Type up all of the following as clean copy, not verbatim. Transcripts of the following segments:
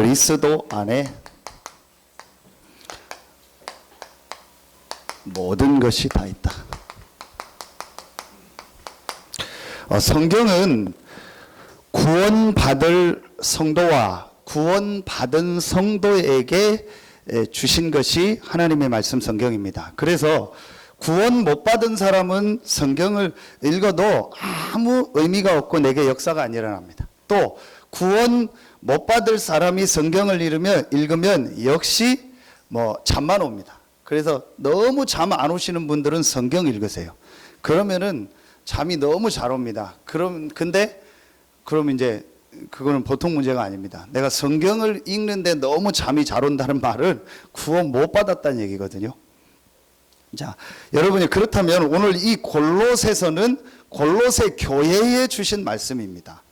그리스도 안에 모든 것이 다 있다. 성경은 구원받을 성도와 구원받은 성도에게 주신 것이 하나님의 말씀 성경입니다. 그래서 구원 못 받은 사람은 성경을 읽어도 아무 의미가 없고 내게 역사가 안 일어납니다. 또 구원 못 받을 사람이 성경을 읽으면 역시 잠만 옵니다. 그래서 너무 잠 안 오시는 분들은 성경 읽으세요. 그러면은 잠이 너무 잘 옵니다. 그럼 이제 그거는 보통 문제가 아닙니다. 내가 성경을 읽는데 너무 잠이 잘 온다는 말은 구원 못 받았다는 얘기거든요. 자, 여러분이 그렇다면 오늘 이 골로새서는 골로새 교회에 주신 말씀입니다.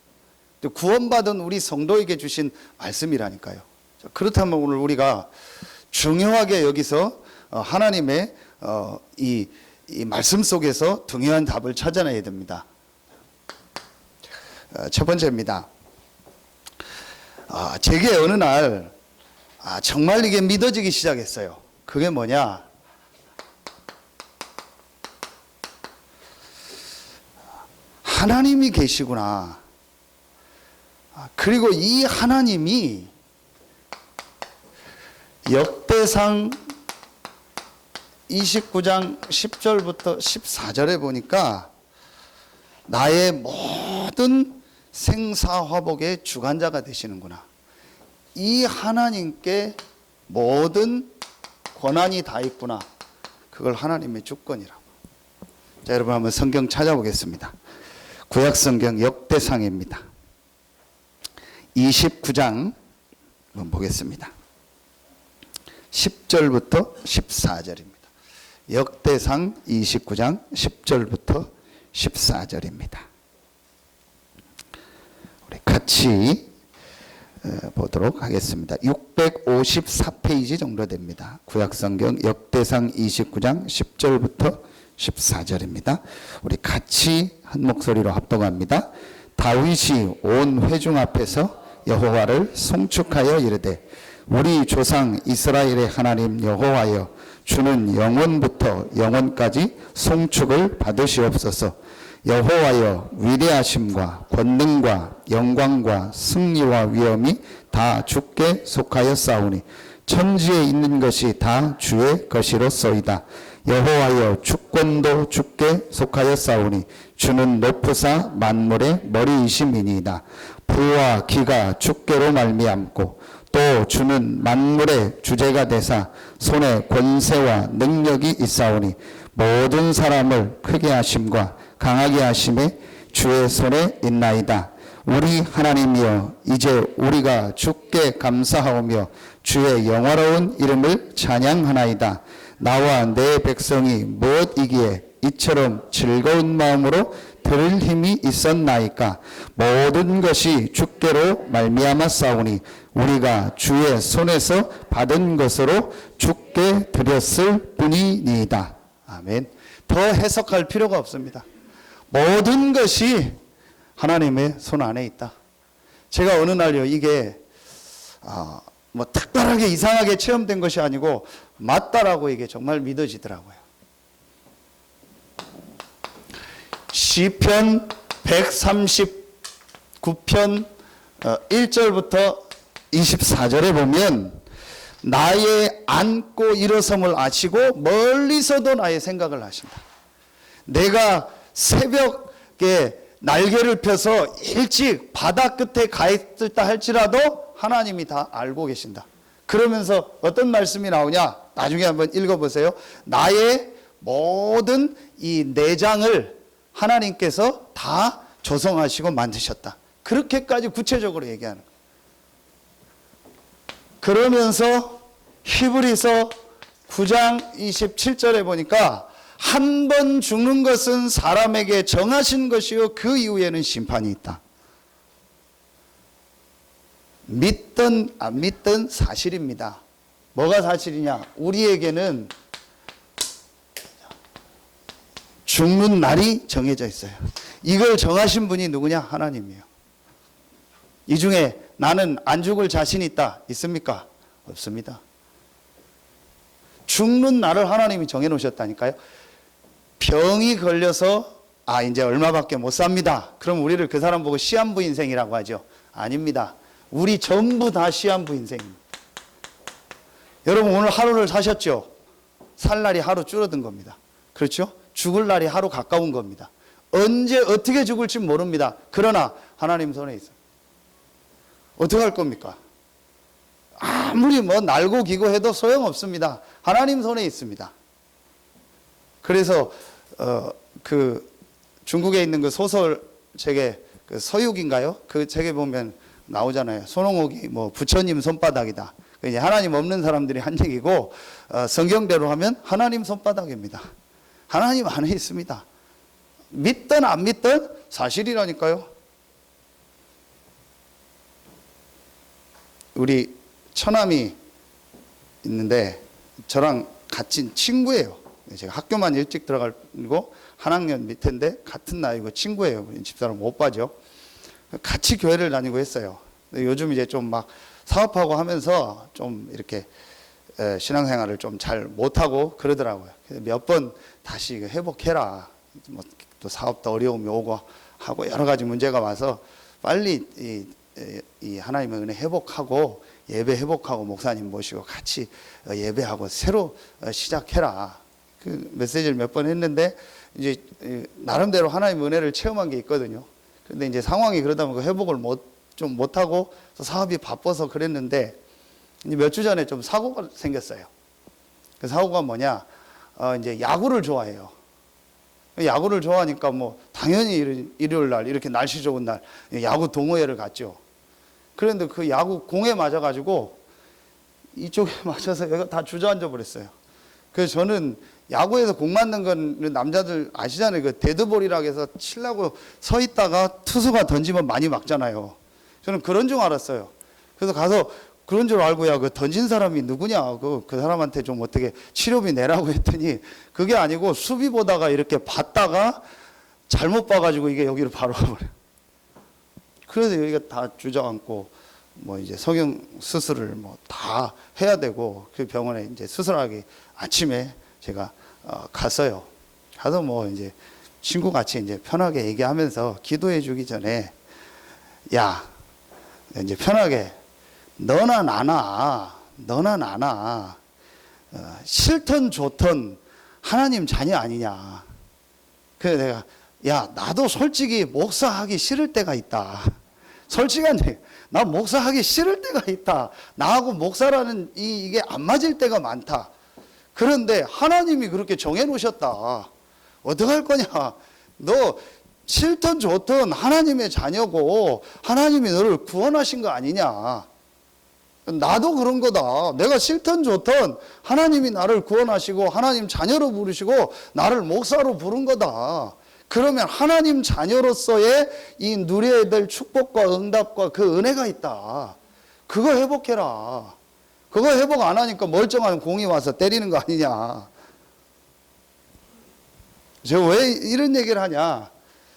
구원받은 우리 성도에게 주신 말씀이라니까요. 자, 그렇다면 오늘 우리가 중요하게 여기서 하나님의 이 말씀 속에서 중요한 답을 찾아내야 됩니다. 첫 번째입니다. 제게 어느 날 정말 이게 믿어지기 시작했어요. 그게 뭐냐? 하나님이 계시구나. 그리고 이 하나님이 역대상 29장 10절부터 14절에 보니까 나의 모든 생사화복의 주관자가 되시는구나. 이 하나님께 모든 권한이 다 있구나. 그걸 하나님의 주권이라고. 자, 여러분 한번 성경 찾아보겠습니다. 구약성경 역대상입니다. 29장 한번 보겠습니다. 10절부터 14절입니다. 역대상 29장 10절부터 14절입니다. 우리 같이 보도록 하겠습니다. 654페이지 정도 됩니다. 구약성경 역대상 29장 10절부터 14절입니다. 우리 같이 한 목소리로 합독합니다. 다윗이 온 회중 앞에서 여호와를 송축하여 이르되 우리 조상 이스라엘의 하나님 여호와여 주는 영원부터 영원까지 송축을 받으시옵소서. 여호와여 위대하심과 권능과 영광과 승리와 위엄이 다 주께 속하였사오니 천지에 있는 것이 다 주의 것이로소이다. 여호와여 주권도 주께 속하였사오니 주는 높으사 만물의 머리이심이니이다. 부와 기가 주께로 말미암고 또 주는 만물의 주제가 되사 손에 권세와 능력이 있사오니 모든 사람을 크게 하심과 강하게 하심에 주의 손에 있나이다. 우리 하나님이여 이제 우리가 주께 감사하오며 주의 영화로운 이름을 찬양하나이다. 나와 내 백성이 무엇이기에 이처럼 즐거운 마음으로 들을 힘이 있었나이까. 모든 것이 주께로 말미암았사오니 우리가 주의 손에서 받은 것으로 주께 드렸을 뿐이니이다. 아멘. 더 해석할 필요가 없습니다. 모든 것이 하나님의 손 안에 있다. 제가 어느 날요 이게 특별하게 이상하게 체험된 것이 아니고 맞다라고 이게 정말 믿어지더라고요. 시편 139편 1절부터 24절에 보면 나의 앉고 일어섬을 아시고 멀리서도 나의 생각을 하신다. 내가 새벽에 날개를 펴서 일찍 바다 끝에 가 있다 할지라도 하나님이 다 알고 계신다. 그러면서 어떤 말씀이 나오냐? 나중에 한번 읽어보세요. 나의 모든 이 내장을 하나님께서 다 조성하시고 만드셨다. 그렇게까지 구체적으로 얘기하는 거예요. 그러면서 히브리서 9장 27절에 보니까 한 번 죽는 것은 사람에게 정하신 것이요 그 이후에는 심판이 있다. 믿든 안 믿든 사실입니다. 뭐가 사실이냐? 우리에게는 죽는 날이 정해져 있어요. 이걸 정하신 분이 누구냐? 하나님이에요. 이 중에 나는 안 죽을 자신 있다. 있습니까? 없습니다. 죽는 날을 하나님이 정해놓으셨다니까요. 병이 걸려서 이제 얼마밖에 못 삽니다. 그럼 우리를 그 사람 보고 시한부 인생이라고 하죠. 아닙니다. 우리 전부 다 시한부 인생입니다. 여러분 오늘 하루를 사셨죠? 살 날이 하루 줄어든 겁니다. 그렇죠? 죽을 날이 하루 가까운 겁니다. 언제 어떻게 죽을지 모릅니다. 그러나 하나님 손에 있어요. 어떻게 할 겁니까? 아무리 뭐 날고 기고 해도 소용없습니다. 하나님 손에 있습니다. 그래서 그 중국에 있는 그 소설책에 그 서육인가요? 그 책에 보면 나오잖아요. 손홍옥이 뭐 부처님 손바닥이다. 이제 하나님 없는 사람들이 한 얘기고 성경대로 하면 하나님 손바닥입니다. 하나님 안에 있습니다. 믿든 안 믿든 사실이라니까요. 우리 처남이 있는데 저랑 같은 친구예요. 제가 학교만 일찍 들어가고 한 학년 밑인데 같은 나이고 친구예요. 집사람 오빠죠. 같이 교회를 다니고 했어요. 요즘 이제 좀 막 사업하고 하면서 좀 이렇게 신앙생활을 좀 잘 못하고 그러더라고요. 몇 번 다시 회복해라. 뭐 또 사업도 어려움이 오고 하고 여러 가지 문제가 와서 빨리 이 하나님의 은혜 회복하고 예배 회복하고 목사님 모시고 같이 예배하고 새로 시작해라. 그 메시지를 몇 번 했는데 이제 나름대로 하나님의 은혜를 체험한 게 있거든요. 그런데 이제 상황이 그러다 보니까 회복을 못하고 사업이 바빠서 그랬는데 이제 몇 주 전에 좀 사고가 생겼어요. 그 사고가 뭐냐? 이제 야구를 좋아해요. 야구를 좋아하니까 뭐 당연히 일요일 날 이렇게 날씨 좋은 날 야구 동호회를 갔죠. 그런데 그 야구 공에 맞아가지고 이쪽에 맞아서 여기가 다 주저앉아 버렸어요. 그래서 저는 야구에서 공 맞는 건 남자들 아시잖아요. 그 데드볼이라고 해서 치려고 서 있다가 투수가 던지면 많이 막잖아요. 저는 그런 줄 알았어요. 그래서 가서 그런 줄 알고 그 던진 사람이 누구냐 그 사람한테 좀 어떻게 치료비 내라고 했더니 그게 아니고 수비 보다가 이렇게 봤다가 잘못 봐가지고 이게 여기로 바로 와버려요. 그래서 여기가 다 주저앉고 뭐 이제 성형 수술을 뭐 다 해야 되고 그 병원에 이제 수술하기 아침에 제가 갔어요. 가서 뭐 이제 친구 같이 이제 편하게 얘기하면서 기도해 주기 전에 야 이제 편하게 너나 나나 싫든 좋든 하나님 자녀 아니냐. 그래서 내가 야 나도 솔직히 목사하기 싫을 때가 있다. 솔직한 얘기 나 목사하기 싫을 때가 있다. 나하고 목사라는 이게 안 맞을 때가 많다. 그런데 하나님이 그렇게 정해놓으셨다. 어떡할 거냐. 너 싫든 좋든 하나님의 자녀고 하나님이 너를 구원하신 거 아니냐. 나도 그런 거다. 내가 싫든 좋든 하나님이 나를 구원하시고 하나님 자녀로 부르시고 나를 목사로 부른 거다. 그러면 하나님 자녀로서의 이 누려야 될 축복과 응답과 그 은혜가 있다. 그거 회복해라. 그거 회복 안 하니까 멀쩡한 공이 와서 때리는 거 아니냐. 제가 왜 이런 얘기를 하냐.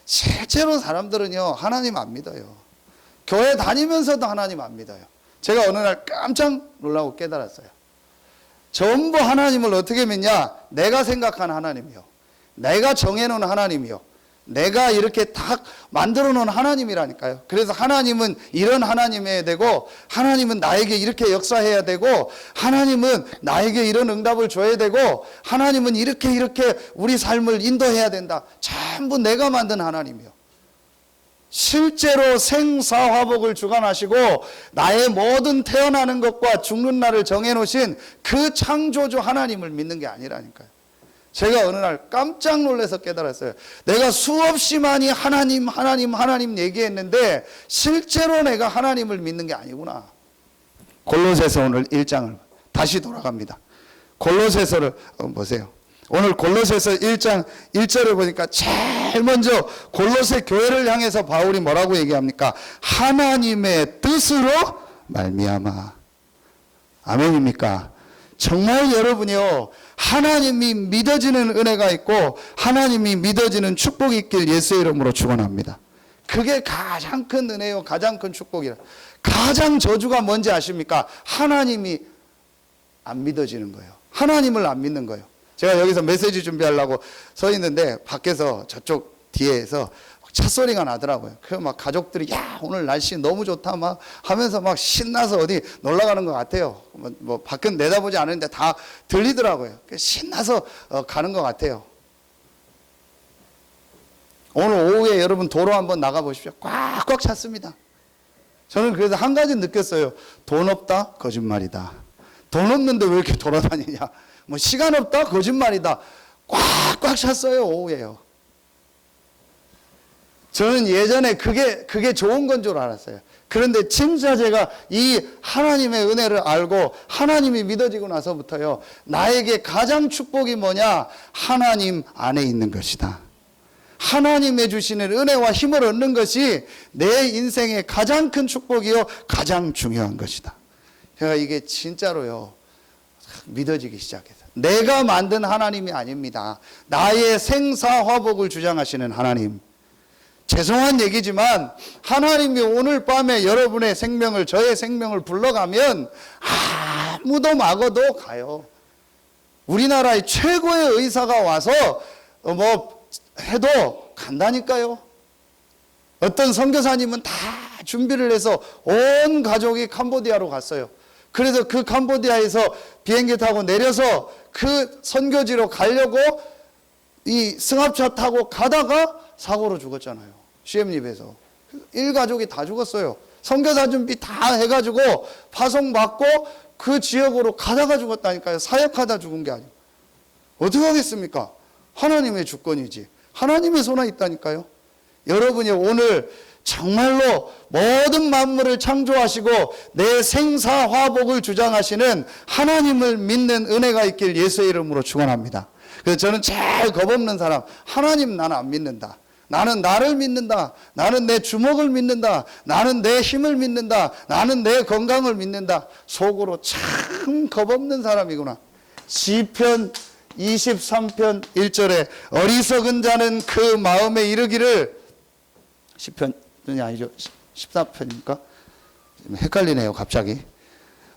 실제로 사람들은요 하나님 안 믿어요. 교회 다니면서도 하나님 안 믿어요. 제가 어느 날 깜짝 놀라고 깨달았어요. 전부 하나님을 어떻게 믿냐? 내가 생각하는 하나님이요. 내가 정해놓은 하나님이요. 내가 이렇게 딱 만들어 놓은 하나님이라니까요. 그래서 하나님은 이런 하나님이어야 되고 하나님은 나에게 이렇게 역사해야 되고 하나님은 나에게 이런 응답을 줘야 되고 하나님은 이렇게 우리 삶을 인도해야 된다. 전부 내가 만든 하나님이요. 실제로 생사화복을 주관하시고 나의 모든 태어나는 것과 죽는 날을 정해놓으신 그 창조주 하나님을 믿는 게 아니라니까요. 제가 어느 날 깜짝 놀라서 깨달았어요. 내가 수없이 많이 하나님 얘기했는데 실제로 내가 하나님을 믿는 게 아니구나. 골로새서 오늘 1장을 다시 돌아갑니다. 골로새서를 보세요. 오늘 골로새서 1장 1절을 보니까 제일 먼저 골로새 교회를 향해서 바울이 뭐라고 얘기합니까? 하나님의 뜻으로 말미암아. 아멘입니까? 정말 여러분이요 하나님이 믿어지는 은혜가 있고 하나님이 믿어지는 축복이 있길 예수의 이름으로 축원합니다. 그게 가장 큰 은혜요 가장 큰 축복이라. 가장 저주가 뭔지 아십니까? 하나님이 안 믿어지는 거예요. 하나님을 안 믿는 거예요. 제가 여기서 메시지 준비하려고 서 있는데 밖에서 저쪽 뒤에서 찻소리가 나더라고요. 그 막 가족들이 야 오늘 날씨 너무 좋다 막 하면서 막 신나서 어디 놀러 가는 것 같아요. 뭐 밖은 내다보지 않았는데 다 들리더라고요. 신나서 가는 것 같아요. 오늘 오후에 여러분 도로 한번 나가 보십시오. 꽉꽉 찼습니다. 저는 그래서 한 가지 느꼈어요. 돈 없다? 거짓말이다. 돈 없는데 왜 이렇게 돌아다니냐? 뭐 시간 없다? 거짓말이다. 꽉꽉 찼어요. 오후에요. 저는 예전에 그게 좋은 건 줄 알았어요. 그런데 진짜 제가 이 하나님의 은혜를 알고 하나님이 믿어지고 나서부터요, 나에게 가장 축복이 뭐냐? 하나님 안에 있는 것이다. 하나님의 주시는 은혜와 힘을 얻는 것이 내 인생의 가장 큰 축복이요, 가장 중요한 것이다. 제가 이게 진짜로요, 믿어지기 시작했어요. 내가 만든 하나님이 아닙니다. 나의 생사화복을 주장하시는 하나님. 죄송한 얘기지만 하나님이 오늘 밤에 여러분의 생명을, 저의 생명을 불러가면 아무도 막아도 가요. 우리나라의 최고의 의사가 와서 뭐 해도 간다니까요. 어떤 선교사님은 다 준비를 해서 온 가족이 캄보디아로 갔어요. 그래서 그 캄보디아에서 비행기 타고 내려서 그 선교지로 가려고 이 승합차 타고 가다가 사고로 죽었잖아요. 시엠립에서. 일가족이 다 죽었어요. 선교사 준비 다 해가지고 파송받고 그 지역으로 가다가 죽었다니까요. 사역하다 죽은 게 아니고. 어떻게 하겠습니까? 하나님의 주권이지. 하나님의 손에 있다니까요. 여러분이 오늘 정말로 모든 만물을 창조하시고 내 생사화복을 주장하시는 하나님을 믿는 은혜가 있길 예수의 이름으로 축원합니다. 그래서 저는 제일 겁없는 사람, 하나님 나는 안 믿는다. 나는 나를 믿는다. 나는 내 주먹을 믿는다. 나는 내 힘을 믿는다. 나는 내 건강을 믿는다. 속으로 참 겁없는 사람이구나. 시편 23편 1절에 어리석은 자는 그 마음에 이르기를, 시편이 아니죠, 14편입니까? 헷갈리네요 갑자기.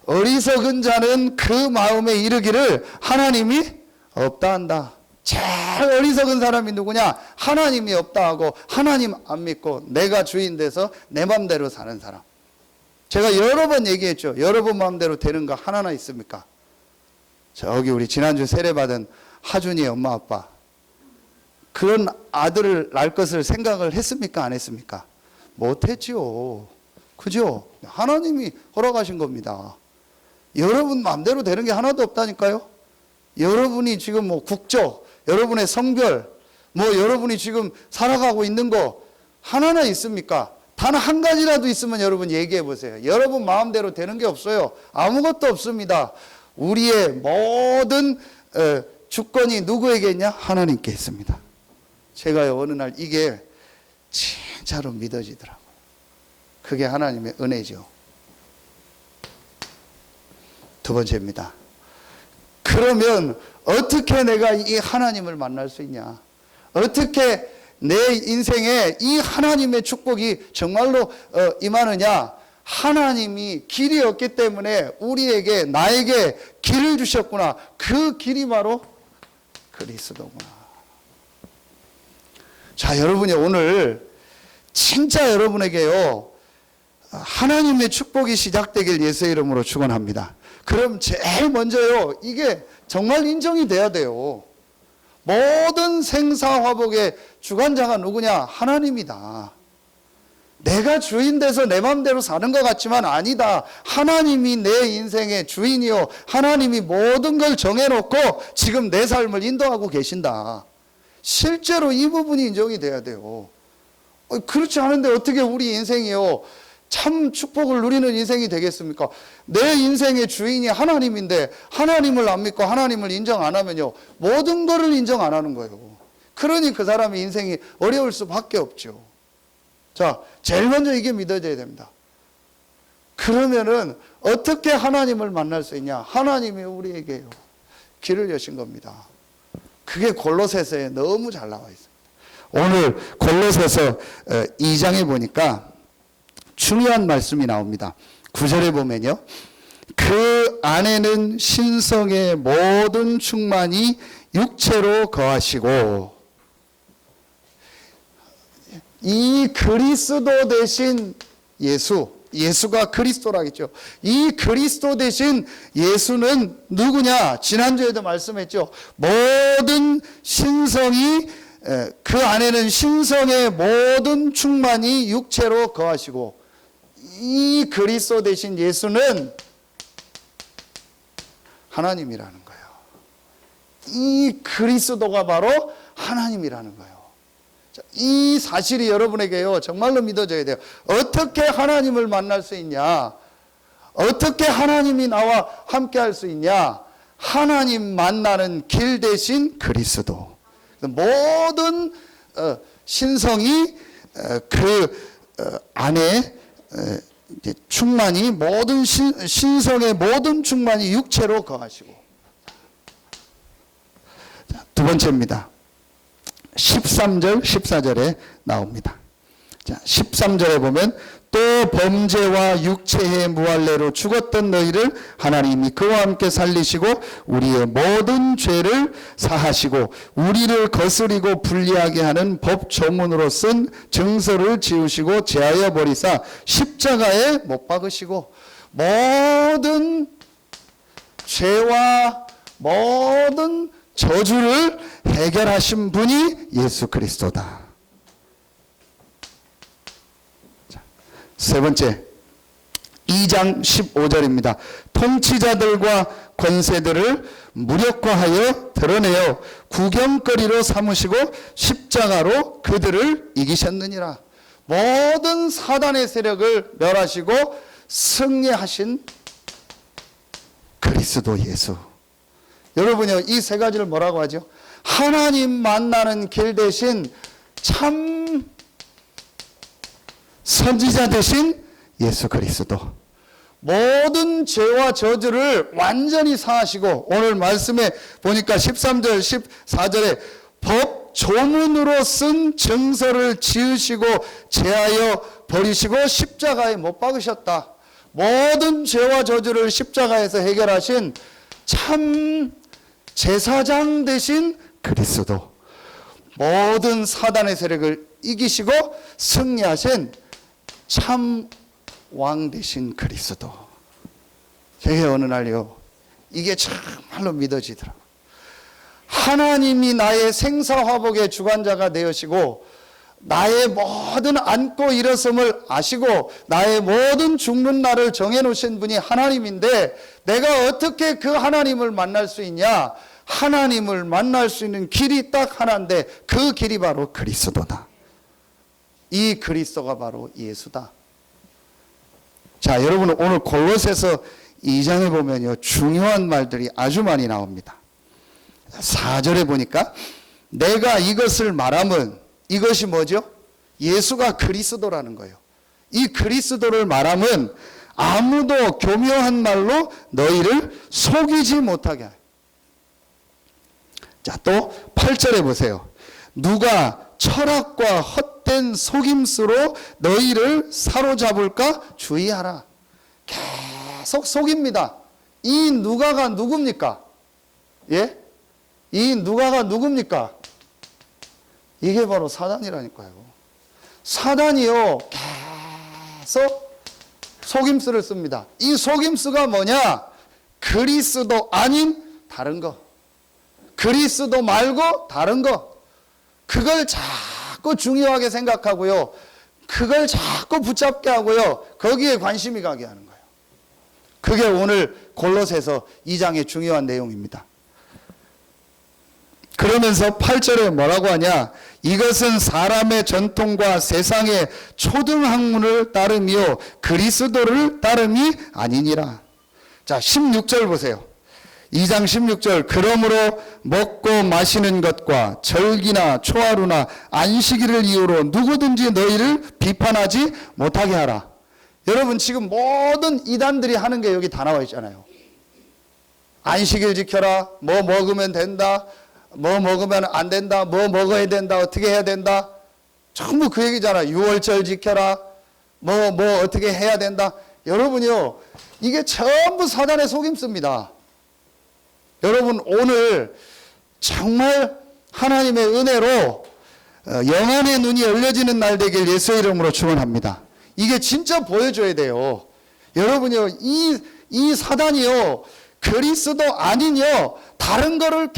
어리석은 자는 그 마음에 이르기를 하나님이 없다 한다. 제일 어리석은 사람이 누구냐? 하나님이 없다 하고 하나님 안 믿고 내가 주인 돼서 내 맘대로 사는 사람. 제가 여러 번 얘기했죠. 여러분 마음대로 되는 거 하나나 있습니까? 저기 우리 지난주 세례받은 하준이의 엄마 아빠, 그런 아들을 낳을 것을 생각을 했습니까? 안 했습니까? 못했죠. 그죠? 하나님이 허락하신 겁니다. 여러분 마음대로 되는 게 하나도 없다니까요. 여러분이 지금 뭐 국적, 여러분의 성별, 뭐 여러분이 지금 살아가고 있는 거 하나나 있습니까? 단 한 가지라도 있으면 여러분 얘기해 보세요. 여러분 마음대로 되는 게 없어요. 아무것도 없습니다. 우리의 모든 주권이 누구에게 있냐? 하나님께 있습니다. 제가요, 어느 날 이게 진짜로 믿어지더라고요. 그게 하나님의 은혜죠. 두 번째입니다. 그러면 어떻게 내가 이 하나님을 만날 수 있냐? 어떻게 내 인생에 이 하나님의 축복이 정말로 임하느냐? 하나님이 길이 없기 때문에 우리에게, 나에게 길을 주셨구나. 그 길이 바로 그리스도구나. 자, 여러분이 오늘 진짜 여러분에게요, 하나님의 축복이 시작되길 예수의 이름으로 축원합니다. 그럼 제일 먼저요, 이게 정말 인정이 돼야 돼요. 모든 생사화복의 주관자가 누구냐? 하나님이다. 내가 주인 돼서 내 마음대로 사는 것 같지만 아니다. 하나님이 내 인생의 주인이요, 하나님이 모든 걸 정해놓고 지금 내 삶을 인도하고 계신다. 실제로 이 부분이 인정이 돼야 돼요. 그렇지 않은데 어떻게 우리 인생이요, 참 축복을 누리는 인생이 되겠습니까? 내 인생의 주인이 하나님인데 하나님을 안 믿고 하나님을 인정 안 하면요, 모든 것을 인정 안 하는 거예요. 그러니 그 사람의 인생이 어려울 수밖에 없죠. 자, 제일 먼저 이게 믿어져야 됩니다. 그러면은 어떻게 하나님을 만날 수 있냐? 하나님이 우리에게요, 길을 여신 겁니다. 그게 골로새서에 너무 잘 나와 있습니다. 오늘 골로새서 2장에 보니까 중요한 말씀이 나옵니다. 9절에 보면요. 그 안에는 신성의 모든 충만이 육체로 거하시고, 이 그리스도 대신 예수가 그리스도라겠죠. 이 그리스도 대신 예수는 누구냐? 지난주에도 말씀했죠. 모든 신성이, 그 안에는 신성의 모든 충만이 육체로 거하시고, 이 그리스도 대신 예수는 하나님이라는 거예요. 이 그리스도가 바로 하나님이라는 거예요. 이 사실이 여러분에게요, 정말로 믿어져야 돼요. 어떻게 하나님을 만날 수 있냐? 어떻게 하나님이 나와 함께 할 수 있냐? 하나님 만나는 길 대신 그리스도. 모든 신성이 그 안에 충만이, 모든 신성의 모든 충만이 육체로 거하시고. 두 번째입니다. 13절, 14절에 나옵니다. 자, 13절에 보면 또 범죄와 육체의 무할례로 죽었던 너희를 하나님이 그와 함께 살리시고 우리의 모든 죄를 사하시고 우리를 거스리고 불리하게 하는 법 조문으로 쓴 증서를 지우시고 제하여 버리사 십자가에 못 박으시고, 모든 죄와 모든 저주를 해결하신 분이 예수 그리스도다. 자, 세 번째, 2장 15절입니다. 통치자들과 권세들을 무력화하여 드러내어 구경거리로 삼으시고 십자가로 그들을 이기셨느니라. 모든 사단의 세력을 멸하시고 승리하신 그리스도 예수. 여러분요, 이 세 가지를 뭐라고 하죠? 하나님 만나는 길 대신 참 선지자 대신 예수 그리스도. 모든 죄와 저주를 완전히 사하시고, 오늘 말씀에 보니까 13절, 14절에 법 조문으로 쓴 증서를 지으시고 제하여 버리시고 십자가에 못 박으셨다. 모든 죄와 저주를 십자가에서 해결하신 참 제사장 대신 그리스도. 모든 사단의 세력을 이기시고 승리하신 참 왕 대신 그리스도. 제가 어느 날요, 이게 정말로 믿어지더라고요. 하나님이 나의 생사화복의 주관자가 되으시고 나의 모든 안고 일어섬을 아시고 나의 모든 죽는 날을 정해놓으신 분이 하나님인데, 내가 어떻게 그 하나님을 만날 수 있냐? 하나님을 만날 수 있는 길이 딱 하나인데 그 길이 바로 그리스도다. 이 그리스도가 바로 예수다. 자, 여러분, 오늘 골로새서 2장에 보면요, 중요한 말들이 아주 많이 나옵니다. 4절에 보니까 내가 이것을 말하면, 이것이 뭐죠? 예수가 그리스도라는 거예요. 이 그리스도를 말하면 아무도 교묘한 말로 너희를 속이지 못하게 하여. 자, 또 8절에 보세요. 누가 철학과 헛된 속임수로 너희를 사로잡을까 주의하라. 계속 속입니다. 이 누가가 누굽니까? 예? 이 누가가 누굽니까? 이게 바로 사단이라니까요. 사단이요, 계속 속임수를 씁니다. 이 속임수가 뭐냐? 그리스도 아닌 다른 거. 그리스도 말고 다른 거. 그걸 자꾸 중요하게 생각하고요. 그걸 자꾸 붙잡게 하고요. 거기에 관심이 가게 하는 거예요. 그게 오늘 골로새서 2장의 중요한 내용입니다. 그러면서 8절에 뭐라고 하냐? 이것은 사람의 전통과 세상의 초등학문을 따르며 그리스도를 따름이 아니니라. 자, 16절 보세요. 2장 16절. 그러므로 먹고 마시는 것과 절기나 초하루나 안식일을 이유로 누구든지 너희를 비판하지 못하게 하라. 여러분, 지금 모든 이단들이 하는 게 여기 다 나와 있잖아요. 안식일 지켜라. 뭐 먹으면 된다. 뭐 먹으면 안 된다. 뭐 먹어야 된다. 어떻게 해야 된다. 전부 그 얘기잖아. 6월절 지켜라. 뭐 어떻게 해야 된다. 여러분요, 이게 전부 사단의 속임수입니다. 여러분, 오늘 정말 하나님의 은혜로 영안의 눈이 열려지는 날 되길 예수의 이름으로 축원합니다. 이게 진짜 보여줘야 돼요. 여러분요, 이 사단이요, 그리스도 아니요, 다른 거를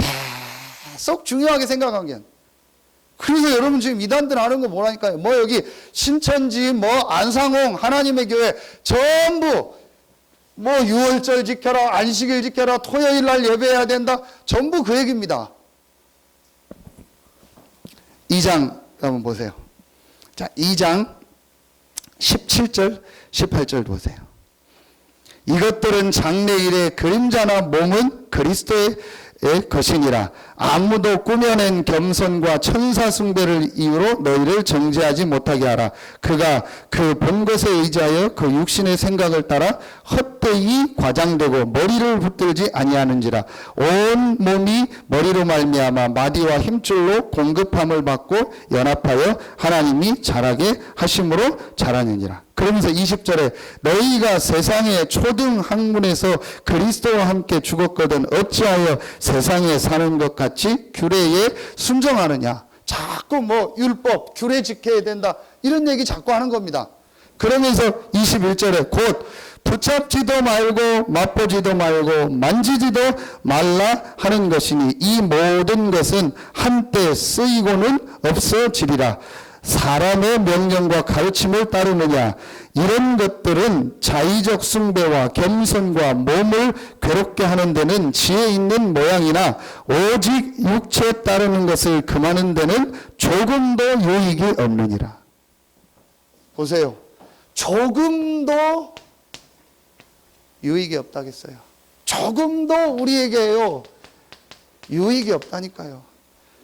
계속 중요하게 생각한 게. 그래서 여러분 지금 이단들 하는 거 뭐라니까요? 뭐 여기 신천지, 뭐 안상홍, 하나님의 교회 전부 뭐 유월절 지켜라, 안식일 지켜라, 토요일 날 예배해야 된다. 전부 그 얘기입니다. 2장 한번 보세요. 자, 2장 17절, 18절 보세요. 이것들은 장래일의 그림자나 몸은 그리스도의 것이니라. 아무도 꾸며낸 겸손과 천사 숭배를 이유로 너희를 정죄하지 못하게 하라. 그가 그 본 것에 의지하여 그 육신의 생각을 따라 헛되이 과장되고 머리를 붙들지 아니하는지라. 온 몸이 머리로 말미암아 마디와 힘줄로 공급함을 받고 연합하여 하나님이 자라게 하심으로 자라느니라. 그러면서 20절에 너희가 세상의 초등 학문에서 그리스도와 함께 죽었거든 어찌하여 세상에 사는 것 같이 규례에 순종하느냐. 자꾸 뭐 율법, 규례 지켜야 된다. 이런 얘기 자꾸 하는 겁니다. 그러면서 21절에 곧 붙잡지도 말고 맛보지도 말고 만지지도 말라 하는 것이니 이 모든 것은 한때 쓰이고는 없어지리라. 사람의 명령과 가르침을 따르느냐. 이런 것들은 자의적 숭배와 겸손과 몸을 괴롭게 하는 데는 지혜 있는 모양이나 오직 육체에 따르는 것을 금하는 데는 조금도 유익이 없느니라. 보세요. 조금도 유익이 없다겠어요. 조금도 우리에게요, 유익이 없다니까요.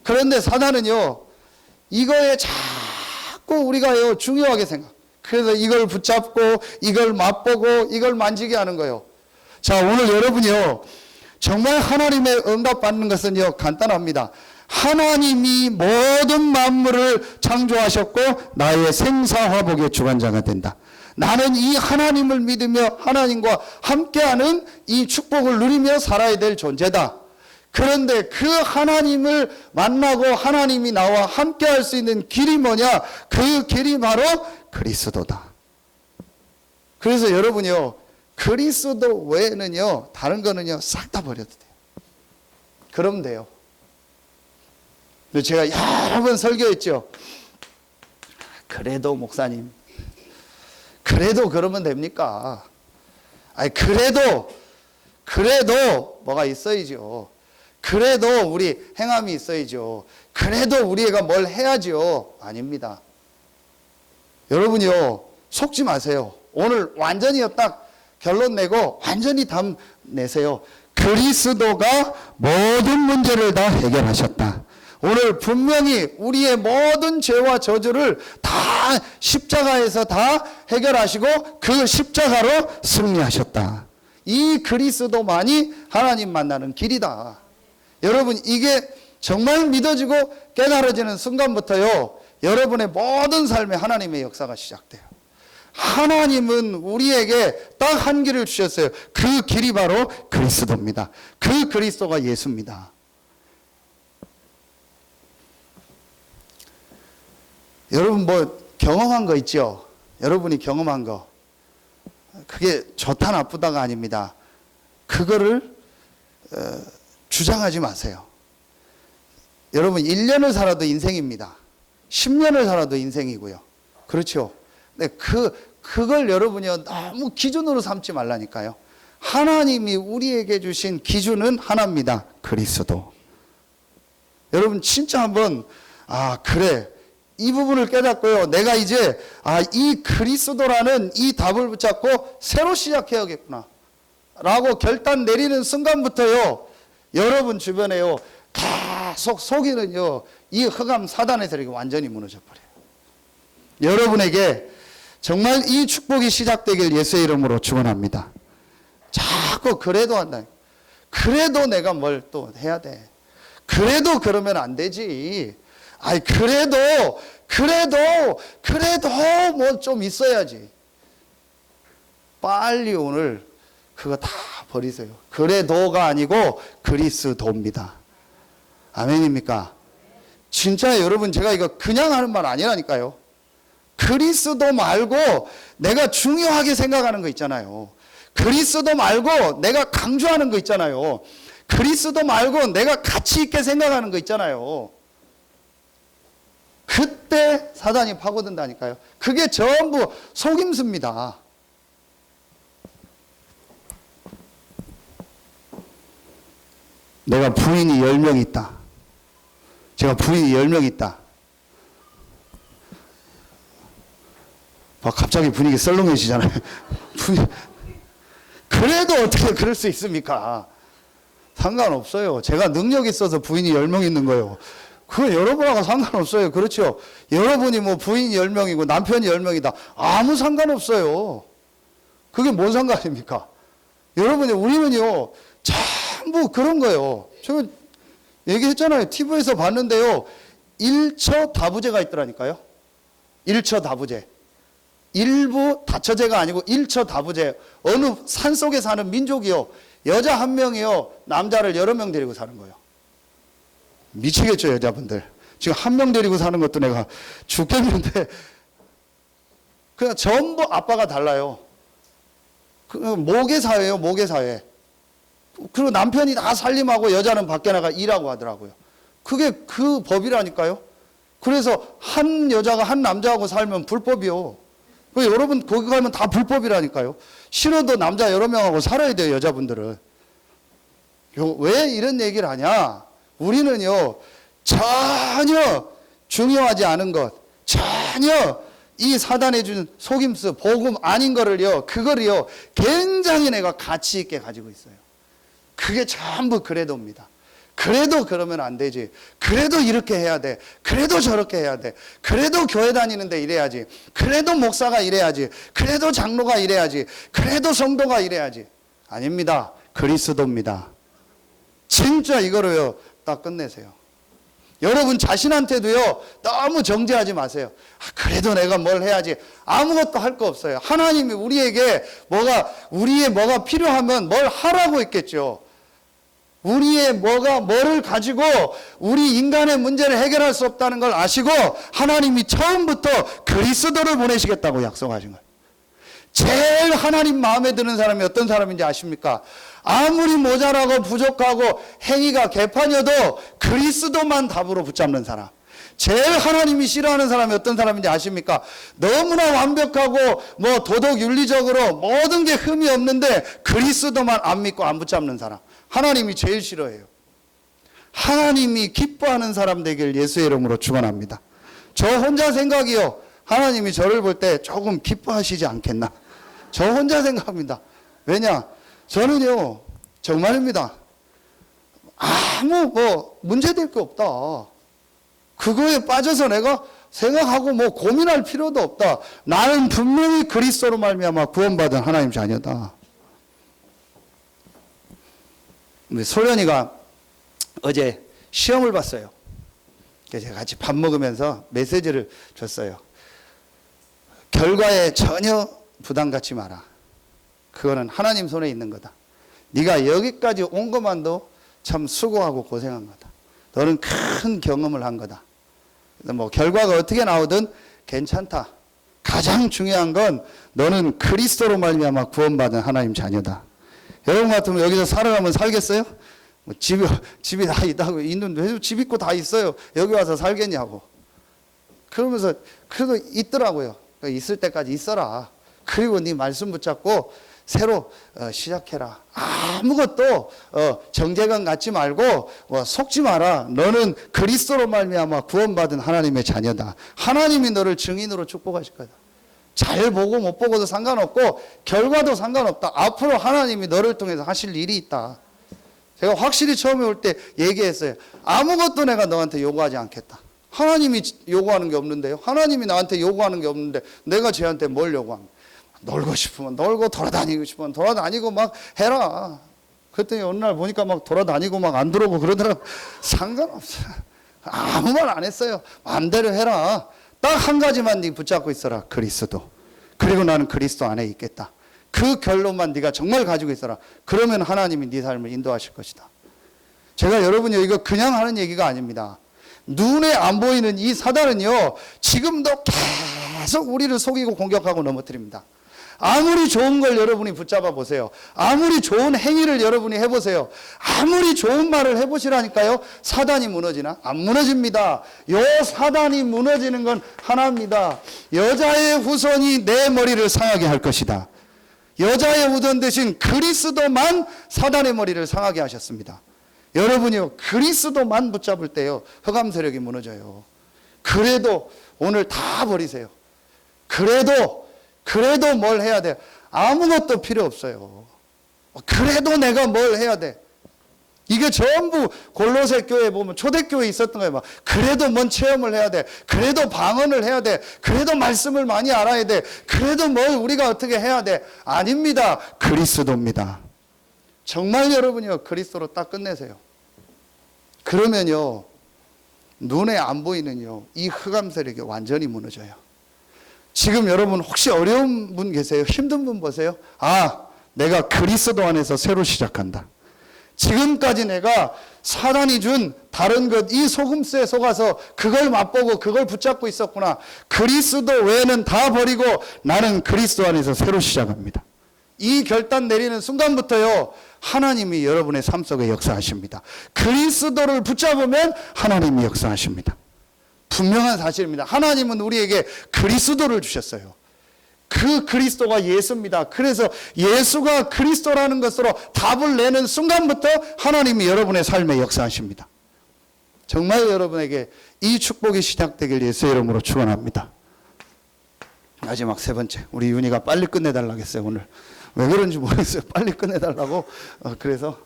그런데 사단은요, 이거에 자꾸 우리가요, 중요하게 생각. 그래서 이걸 붙잡고, 이걸 맛보고, 이걸 만지게 하는 거예요. 자, 오늘 여러분이요, 정말 하나님의 응답 받는 것은요, 간단합니다. 하나님이 모든 만물을 창조하셨고, 나의 생사화복의 주관자가 된다. 나는 이 하나님을 믿으며 하나님과 함께하는 이 축복을 누리며 살아야 될 존재다. 그런데 그 하나님을 만나고 하나님이 나와 함께 할 수 있는 길이 뭐냐? 그 길이 바로 그리스도다. 그래서 여러분요, 그리스도 외에는요, 다른 거는요, 싹 다 버려도 돼요. 그러면 돼요. 제가 여러 번 설교했죠. 그래도 목사님, 그래도 그러면 됩니까? 아니, 그래도 뭐가 있어야죠. 그래도 우리 행함이 있어야죠. 그래도 우리가 뭘 해야죠. 아닙니다. 여러분이요, 속지 마세요. 오늘 완전히 딱 결론 내고 완전히 답 내세요. 그리스도가 모든 문제를 다 해결하셨다. 오늘 분명히 우리의 모든 죄와 저주를 다 십자가에서 다 해결하시고 그 십자가로 승리하셨다. 이 그리스도만이 하나님 만나는 길이다. 여러분, 이게 정말 믿어지고 깨달아지는 순간부터요, 여러분의 모든 삶에 하나님의 역사가 시작돼요. 하나님은 우리에게 딱 한 길을 주셨어요. 그 길이 바로 그리스도입니다. 그 그리스도가 예수입니다. 여러분 뭐 경험한 거 있죠? 여러분이 경험한 거. 그게 좋다 나쁘다가 아닙니다. 그거를 주장하지 마세요. 여러분 1년을 살아도 인생입니다. 10년을 살아도 인생이고요. 그렇죠? 근데 그걸 여러분이 너무 기준으로 삼지 말라니까요. 하나님이 우리에게 주신 기준은 하나입니다. 그리스도. 여러분 진짜 한번 그래, 이 부분을 깨닫고요, 내가 이제 이 그리스도라는 이 답을 붙잡고 새로 시작해야겠구나 라고 결단 내리는 순간부터요, 여러분 주변에요 계속 속이는요 이 흑암 사단의 세력이 완전히 무너져 버려요. 여러분에게 정말 이 축복이 시작되길 예수의 이름으로 축원합니다. 자꾸 그래도 한다. 그래도 내가 뭘 또 해야 돼. 그래도 그러면 안 되지. 아이, 그래도 뭐 좀 있어야지. 빨리 오늘 그거 다 버리세요. 그래도가 아니고 그리스도입니다. 아멘입니까? 진짜 여러분, 제가 이거 그냥 하는 말 아니라니까요. 그리스도 말고 내가 중요하게 생각하는 거 있잖아요. 그리스도 말고 내가 강조하는 거 있잖아요. 그리스도 말고 내가 가치 있게 생각하는 거 있잖아요. 그때 사단이 파고든다니까요. 그게 전부 속임수입니다. 내가 부인이 10명 있다. 제가 부인이 10명 있다. 갑자기 분위기 썰렁해지잖아요. 그래도 어떻게 그럴 수 있습니까? 상관없어요. 제가 능력 있어서 부인이 10명 있는 거예요. 그건 여러분하고 상관없어요. 그렇죠? 여러분이 뭐 부인이 10명이고 남편이 10명이다. 아무 상관없어요. 그게 뭔 상관입니까? 여러분이, 우리는요, 전부 그런 거예요. 제가 얘기했잖아요. TV에서 봤는데요. 일처다부제가 있더라니까요. 일처다부제. 일부 다처제가 아니고 일처다부제. 어느 산속에 사는 민족이요. 여자 한 명이요. 남자를 여러 명 데리고 사는 거예요. 미치겠죠, 여자분들. 지금 한 명 데리고 사는 것도 내가 죽겠는데. 그냥 전부 아빠가 달라요. 모계사회예요, 모계사회. 그리고 남편이 다 살림하고 여자는 밖에 나가 일하고 하더라고요. 그게 그 법이라니까요. 그래서 한 여자가 한 남자하고 살면 불법이요. 여러분 거기 가면 다 불법이라니까요. 싫어도 남자 여러 명하고 살아야 돼요, 여자분들은. 왜 이런 얘기를 하냐? 우리는요, 전혀 중요하지 않은 것, 전혀 이 사단에 준 속임수, 복음 아닌 거를요, 그거를요, 굉장히 내가 가치 있게 가지고 있어요. 그게 전부 그래도입니다. 그래도 그러면 안 되지. 그래도 이렇게 해야 돼. 그래도 저렇게 해야 돼. 그래도 교회 다니는데 이래야지. 그래도 목사가 이래야지. 그래도 장로가 이래야지. 그래도 성도가 이래야지. 아닙니다. 그리스도입니다. 진짜 이거로요, 딱 끝내세요. 여러분 자신한테도요, 너무 정죄하지 마세요. 그래도 내가 뭘 해야지. 아무것도 할 거 없어요. 하나님이 우리에게 우리의 뭐가 필요하면 뭘 하라고 했겠죠. 우리의 뭐를 가지고 우리 인간의 문제를 해결할 수 없다는 걸 아시고 하나님이 처음부터 그리스도를 보내시겠다고 약속하신 거예요. 제일 하나님 마음에 드는 사람이 어떤 사람인지 아십니까? 아무리 모자라고 부족하고 행위가 개판이어도 그리스도만 답으로 붙잡는 사람. 제일 하나님이 싫어하는 사람이 어떤 사람인지 아십니까? 너무나 완벽하고 도덕 윤리적으로 모든 게 흠이 없는데 그리스도만 안 믿고 안 붙잡는 사람. 하나님이 제일 싫어해요. 하나님이 기뻐하는 사람 되길 예수의 이름으로 축원합니다. 저 혼자 생각이요. 하나님이 저를 볼 때 조금 기뻐하시지 않겠나. 저 혼자 생각합니다. 왜냐? 저는요, 정말입니다. 아무 문제될 게 없다. 그거에 빠져서 내가 생각하고 고민할 필요도 없다. 나는 분명히 그리스도로 말미암아 구원받은 하나님 자녀다. 소련이가 어제 시험을 봤어요. 그래서 제가 같이 밥 먹으면서 메시지를 줬어요. 결과에 전혀 부담 갖지 마라. 그거는 하나님 손에 있는 거다. 네가 여기까지 온 것만도 참 수고하고 고생한 거다. 너는 큰 경험을 한 거다. 결과가 어떻게 나오든 괜찮다. 가장 중요한 건 너는 그리스도로 말미암아 구원받은 하나님 자녀다. 여러분 같으면 여기서 살아가면 살겠어요? 집이 다 있다고 있는데 집 있고 다 있어요. 여기 와서 살겠냐고. 그러면서 그래도 있더라고요. 있을 때까지 있어라. 그리고 네 말씀 붙잡고 새로 시작해라. 아무것도 정죄감 갖지 말고 속지 마라. 너는 그리스도로 말미암아 구원받은 하나님의 자녀다. 하나님이 너를 증인으로 축복하실 거다. 잘 보고 못 보고도 상관없고 결과도 상관없다. 앞으로 하나님이 너를 통해서 하실 일이 있다. 제가 확실히 처음에 올 때 얘기했어요. 아무것도 내가 너한테 요구하지 않겠다. 하나님이 요구하는 게 없는데요. 하나님이 나한테 요구하는 게 없는데 내가 쟤한테 뭘 요구합니까? 놀고 싶으면 놀고 돌아다니고 싶으면 돌아다니고 막 해라. 그랬더니 어느 날 보니까 막 돌아다니고 막 안 들어오고 그러더라고. 상관없어. 아무 말 안 했어요. 마음대로 해라. 딱 한 가지만 네 붙잡고 있어라. 그리스도. 그리고 나는 그리스도 안에 있겠다. 그 결론만 네가 정말 가지고 있어라. 그러면 하나님이 네 삶을 인도하실 것이다. 제가 여러분요, 이거 그냥 하는 얘기가 아닙니다. 눈에 안 보이는 이 사단은요, 지금도 계속 우리를 속이고 공격하고 넘어뜨립니다. 아무리 좋은 걸 여러분이 붙잡아 보세요. 아무리 좋은 행위를 여러분이 해보세요. 아무리 좋은 말을 해보시라니까요. 사단이 무너지나? 안 무너집니다. 요 사단이 무너지는 건 하나입니다. 여자의 후손이 내 머리를 상하게 할 것이다. 여자의 후손 대신 그리스도만 사단의 머리를 상하게 하셨습니다. 여러분이요, 그리스도만 붙잡을 때요, 흑암 세력이 무너져요. 그래도 오늘 다 버리세요. 그래도 뭘 해야 돼? 아무것도 필요 없어요. 그래도 내가 뭘 해야 돼? 이게 전부 골로새 교회에 보면 초대교회에 있었던 거예요. 막 그래도 뭔 체험을 해야 돼. 그래도 방언을 해야 돼. 그래도 말씀을 많이 알아야 돼. 그래도 뭘 우리가 어떻게 해야 돼. 아닙니다. 그리스도입니다. 정말 여러분이요, 그리스도로 딱 끝내세요. 그러면요, 눈에 안 보이는요, 이 흑암 세력이 완전히 무너져요. 지금 여러분 혹시 어려운 분 계세요? 힘든 분 보세요. 아, 내가 그리스도 안에서 새로 시작한다. 지금까지 내가 사단이 준 다른 것, 이 소금수에 속아서 그걸 맛보고 그걸 붙잡고 있었구나. 그리스도 외에는 다 버리고 나는 그리스도 안에서 새로 시작합니다. 이 결단 내리는 순간부터요, 하나님이 여러분의 삶 속에 역사하십니다. 그리스도를 붙잡으면 하나님이 역사하십니다. 분명한 사실입니다. 하나님은 우리에게 그리스도를 주셨어요. 그 그리스도가 예수입니다. 그래서 예수가 그리스도라는 것으로 답을 내는 순간부터 하나님이 여러분의 삶에 역사하십니다. 정말 여러분에게 이 축복이 시작되길 예수의 이름으로 축원합니다. 마지막 세 번째, 우리 윤희가 빨리 끝내달라고 했어요. 오늘 왜 그런지 모르겠어요. 빨리 끝내달라고. 그래서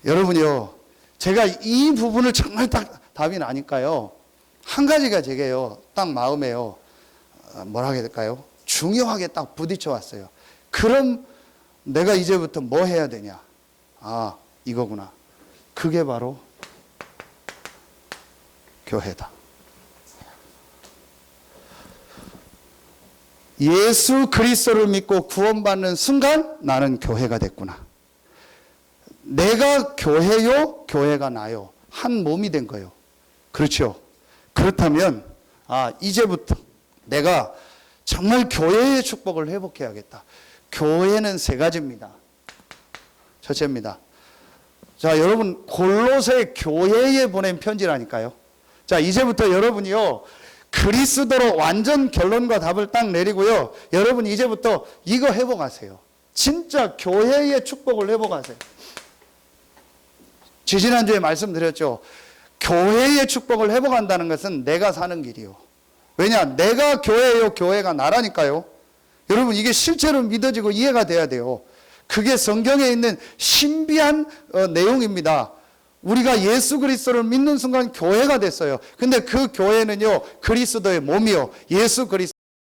여러분이요, 제가 이 부분을 정말 딱 답이 나니까요, 한 가지가 제게요, 딱 마음에요, 뭐라 해야 될까요? 중요하게 딱 부딪혀 왔어요. 그럼 내가 이제부터 뭐 해야 되냐? 아, 이거구나. 그게 바로 교회다. 예수 그리스도를 믿고 구원받는 순간 나는 교회가 됐구나. 내가 교회요, 교회가 나요. 한 몸이 된 거예요. 그렇죠? 그렇다면 이제부터 내가 정말 교회의 축복을 회복해야겠다. 교회는 세 가지입니다. 첫째입니다. 자, 여러분, 골로새 교회에 보낸 편지라니까요. 자, 이제부터 여러분이요, 그리스도로 완전 결론과 답을 딱 내리고요, 여러분 이제부터 이거 회복하세요. 진짜 교회의 축복을 회복하세요. 지지난주에 말씀드렸죠. 교회의 축복을 회복한다는 것은 내가 사는 길이요. 왜냐? 내가 교회요, 교회가 나라니까요. 여러분, 이게 실제로 믿어지고 이해가 돼야 돼요. 그게 성경에 있는 신비한 내용입니다. 우리가 예수 그리스도를 믿는 순간 교회가 됐어요. 근데 그 교회는요, 그리스도의 몸이요, 예수 그리스도